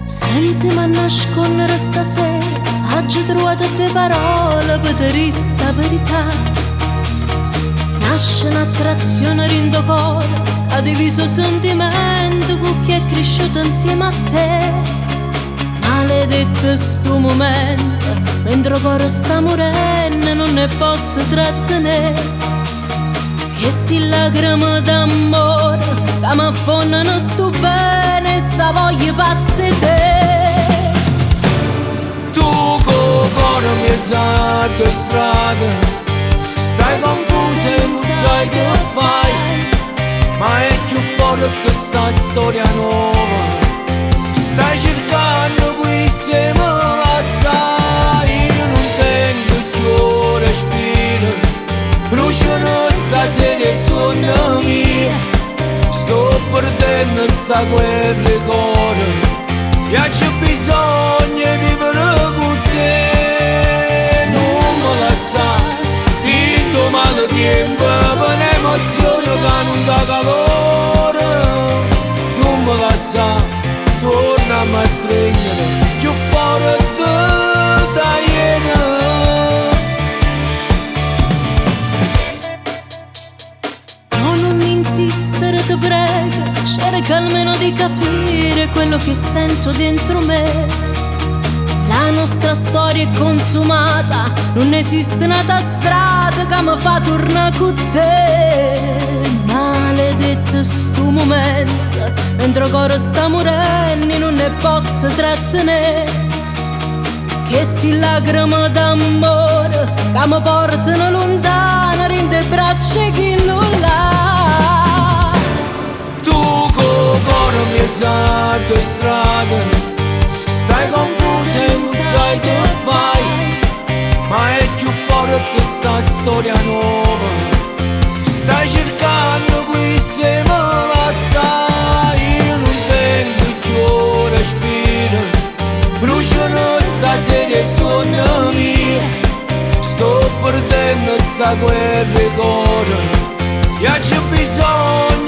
Senza ma nascondere stasera, oggi trovato te parole per dire sta verità. Nasce un'attrazione rindo cuore, ha diviso sentimento con chi è cresciuto insieme a te. Maledetto sto momento, mentre il cuore sta morendo non ne posso trattenere. Che sti lacrime d'amore che mi affondano sto bene, sta voglia pazza di te. Tu col cuore mi sa due strade, stai confusa e non sai che fai, ma è più forte sta storia nuova. Stai cercando qui se me la sai, io non tengo più respiro. Bruciano stasera e suona mia, sto perdendo sta guerra di cuore, e c'è bisogno di vivere con te. Non me la sa, in domani tempo, per un'emozione che non dà calore. Non me la sa, tornami a stringere, più forte da ieri. Ti prego, cerca almeno di capire quello che sento dentro me. La nostra storia è consumata, non esiste un'altra strada che mi fa tornare con te. Maledetto sto momento, mentre il cuore sta morendo non ne posso trattenere. Che sti lacrime d'amore che mi portano lontano, rinde braccia chi non l'ha. Mi sa due strade, stai confusa e non sai che fai, ma è più forte sta storia nuova. Stai cercando qui se me la sai, io non tengo più respiro. Bruciano stasera e suona mia, sto perdendo sta guerra di cuore, e c'è bisogno